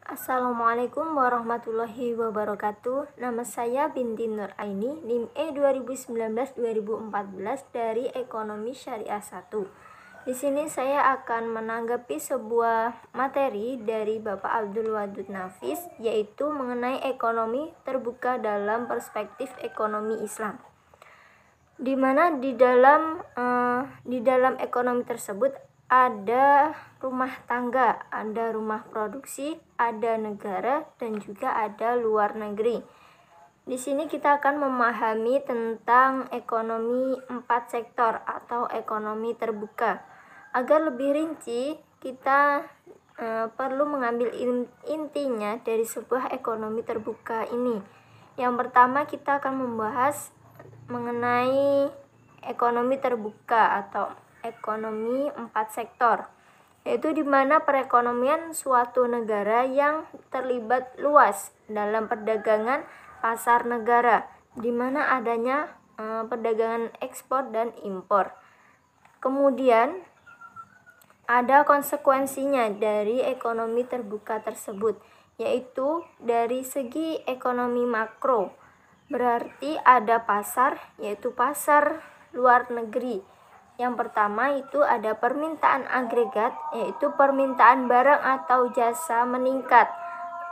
Assalamualaikum warahmatullahi wabarakatuh. Nama saya Binti Nur Aini, NIM E 2019-2014 dari Ekonomi Syariah 1. Di sini saya akan menanggapi sebuah materi dari Bapak Abdul Wadud Nafis, yaitu mengenai ekonomi terbuka dalam perspektif ekonomi Islam. Di mana di dalam ekonomi tersebut ada rumah tangga, ada rumah produksi, ada negara, dan juga ada luar negeri. Di sini kita akan memahami tentang ekonomi 4 sektor atau ekonomi terbuka. Agar lebih rinci, kita perlu mengambil intinya dari sebuah ekonomi terbuka ini. Yang pertama, kita akan membahas mengenai ekonomi terbuka atau ekonomi 4 sektor, yaitu di mana perekonomian suatu negara yang terlibat luas dalam perdagangan pasar negara, di mana adanya perdagangan ekspor dan impor. Kemudian ada konsekuensinya dari ekonomi terbuka tersebut, yaitu dari segi ekonomi makro. Berarti ada pasar, yaitu pasar luar negeri. Yang pertama itu ada permintaan agregat, yaitu permintaan barang atau jasa meningkat,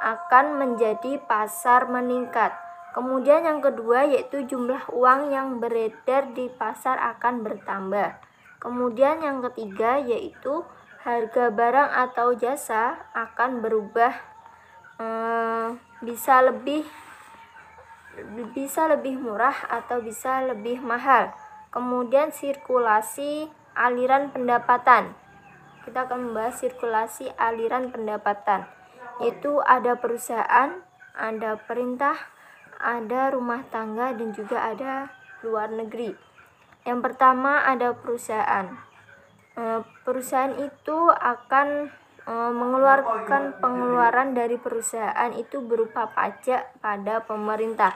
akan menjadi pasar meningkat. Kemudian yang kedua yaitu jumlah uang yang beredar di pasar akan bertambah. Kemudian yang ketiga yaitu harga barang atau jasa akan berubah, bisa lebih murah atau bisa lebih mahal. Kemudian sirkulasi aliran pendapatan. Kita akan membahas sirkulasi aliran pendapatan. Yaitu ada perusahaan, ada perintah, ada rumah tangga, dan juga ada luar negeri. Yang pertama ada perusahaan. Perusahaan itu akan mengeluarkan pengeluaran dari perusahaan itu berupa pajak pada pemerintah.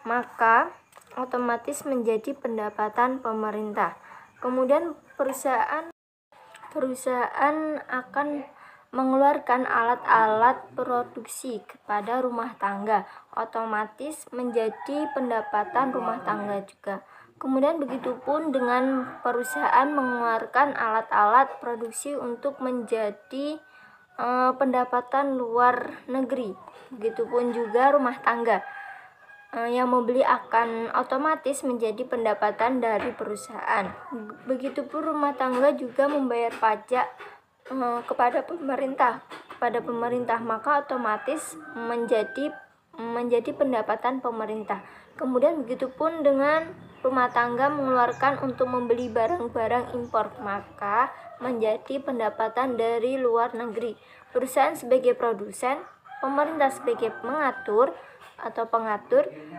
Maka otomatis menjadi pendapatan pemerintah. Kemudian perusahaan akan mengeluarkan alat-alat produksi kepada rumah tangga, otomatis menjadi pendapatan rumah tangga juga. Kemudian begitupun dengan perusahaan mengeluarkan alat-alat produksi untuk menjadi pendapatan luar negeri. Begitupun juga rumah tangga. Yang membeli akan otomatis menjadi pendapatan dari perusahaan. Begitupun rumah tangga juga membayar pajak kepada pemerintah, maka otomatis menjadi pendapatan pemerintah. Kemudian begitupun dengan rumah tangga mengeluarkan untuk membeli barang-barang impor, maka menjadi pendapatan dari luar negeri. Perusahaan sebagai produsen, pemerintah sebagai pengatur,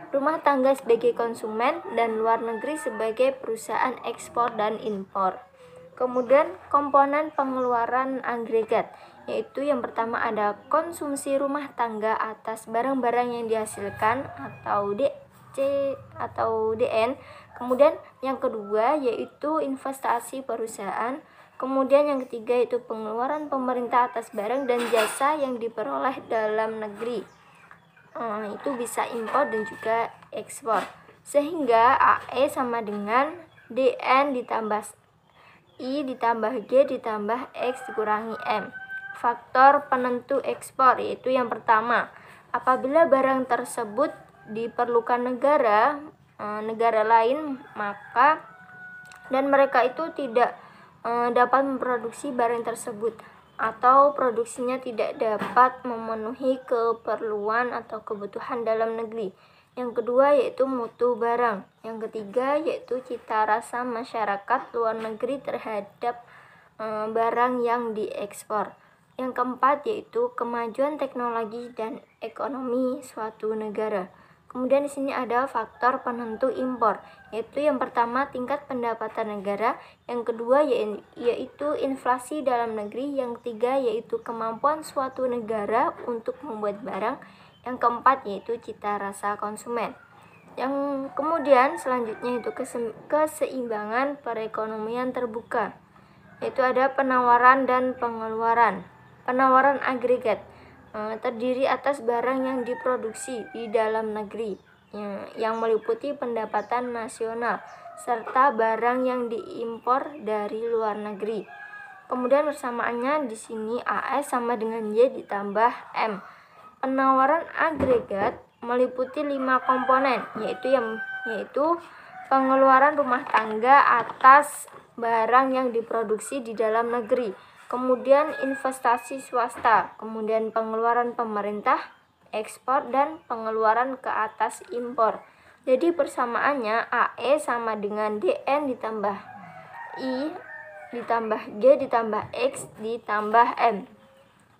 rumah tangga sebagai konsumen, dan luar negeri sebagai perusahaan ekspor dan impor. Kemudian komponen pengeluaran agregat, yaitu yang pertama ada konsumsi rumah tangga atas barang-barang yang dihasilkan atau DC atau DN. Kemudian yang kedua yaitu investasi perusahaan. Kemudian yang ketiga yaitu pengeluaran pemerintah atas barang dan jasa yang diperoleh dalam negeri. Itu bisa impor dan juga ekspor. Sehingga AE sama dengan DN ditambah I ditambah G ditambah X dikurangi M. Faktor penentu ekspor yaitu yang pertama, apabila barang tersebut diperlukan negara lain, maka dan mereka itu tidak dapat memproduksi barang tersebut, atau produksinya tidak dapat memenuhi keperluan atau kebutuhan dalam negeri. Yang kedua yaitu mutu barang. Yang ketiga yaitu cita rasa masyarakat luar negeri terhadap barang yang diekspor. Yang keempat yaitu kemajuan teknologi dan ekonomi suatu negara. Kemudian di sini ada faktor penentu impor, yaitu yang pertama tingkat pendapatan negara, yang kedua yaitu inflasi dalam negeri, yang ketiga yaitu kemampuan suatu negara untuk membuat barang, yang keempat yaitu cita rasa konsumen. Yang kemudian selanjutnya itu keseimbangan perekonomian terbuka, yaitu ada penawaran dan pengeluaran. Penawaran agregat. terdiri atas barang yang diproduksi di dalam negeri yang meliputi pendapatan nasional serta barang yang diimpor dari luar negeri. Kemudian persamaannya di sini AS sama dengan Y ditambah M. Penawaran agregat meliputi 5 komponen, yaitu pengeluaran rumah tangga atas barang yang diproduksi di dalam negeri, kemudian investasi swasta, kemudian pengeluaran pemerintah, ekspor, dan pengeluaran ke atas impor. Jadi persamaannya AE sama dengan DN ditambah I ditambah G ditambah X ditambah M.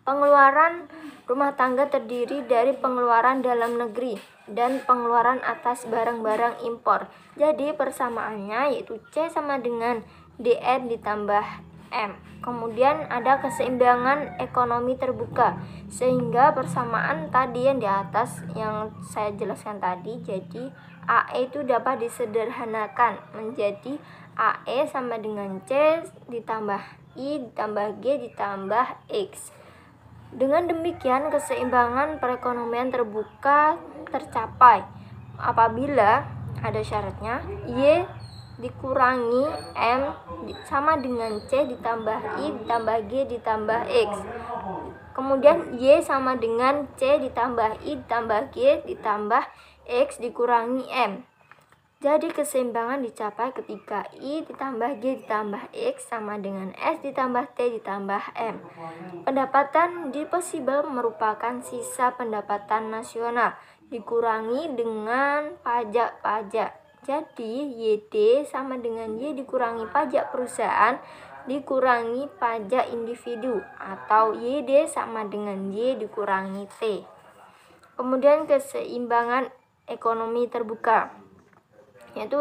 Pengeluaran rumah tangga terdiri dari pengeluaran dalam negeri dan pengeluaran atas barang-barang impor. Jadi persamaannya yaitu C sama dengan DN ditambah M. Kemudian ada keseimbangan ekonomi terbuka, sehingga persamaan tadi yang di atas yang saya jelaskan tadi, jadi AE itu dapat disederhanakan menjadi AE sama dengan C ditambah I ditambah G ditambah X. Dengan demikian keseimbangan perekonomian terbuka tercapai apabila ada syaratnya Y dikurangi M sama dengan C ditambah I ditambah G ditambah X. Kemudian Y sama dengan C ditambah I ditambah G ditambah X dikurangi M. Jadi keseimbangan dicapai ketika I ditambah G ditambah X sama dengan S ditambah T ditambah M. Pendapatan disposable merupakan sisa pendapatan nasional dikurangi dengan pajak-pajak. Jadi YD sama dengan Y dikurangi pajak perusahaan dikurangi pajak individu, atau YD sama dengan Y dikurangi T. Kemudian keseimbangan ekonomi terbuka, yaitu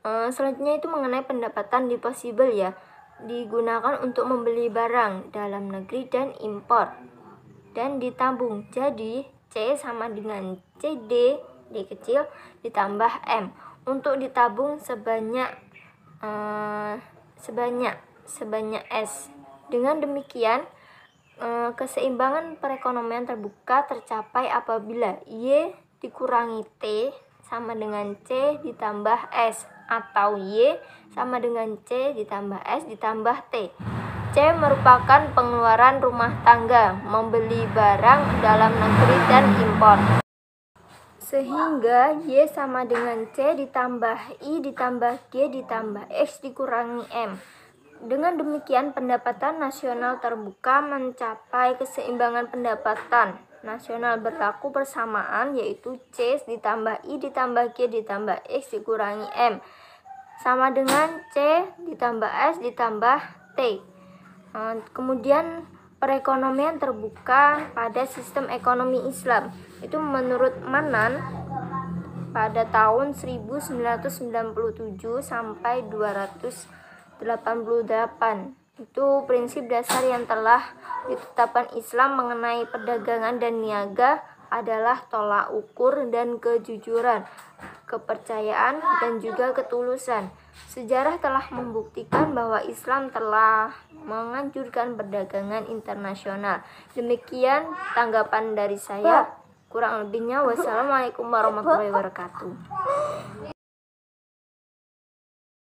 selanjutnya itu mengenai pendapatan disposable ya, digunakan untuk membeli barang dalam negeri dan impor dan ditabung. Jadi C sama dengan CD, D kecil ditambah M, untuk ditabung sebanyak S. Dengan demikian keseimbangan perekonomian terbuka tercapai apabila Y dikurangi T sama dengan C ditambah S, atau Y sama dengan C ditambah S ditambah T. C merupakan pengeluaran rumah tangga membeli barang dalam negeri dan impor, sehingga Y sama dengan C ditambah I ditambah G ditambah X dikurangi M. Dengan demikian pendapatan nasional terbuka mencapai keseimbangan pendapatan nasional berlaku persamaan, yaitu C ditambah I ditambah G ditambah X dikurangi M sama dengan C ditambah S ditambah T. Kemudian perekonomian terbuka pada sistem ekonomi Islam itu menurut Manan pada tahun 1997 sampai 288. Itu prinsip dasar yang telah ditetapkan Islam mengenai perdagangan dan niaga adalah tolak ukur dan kejujuran, kepercayaan, dan juga ketulusan. Sejarah telah membuktikan bahwa Islam telah menganjurkan perdagangan internasional. Demikian tanggapan dari saya. Kurang lebihnya wassalamualaikum warahmatullahi wabarakatuh.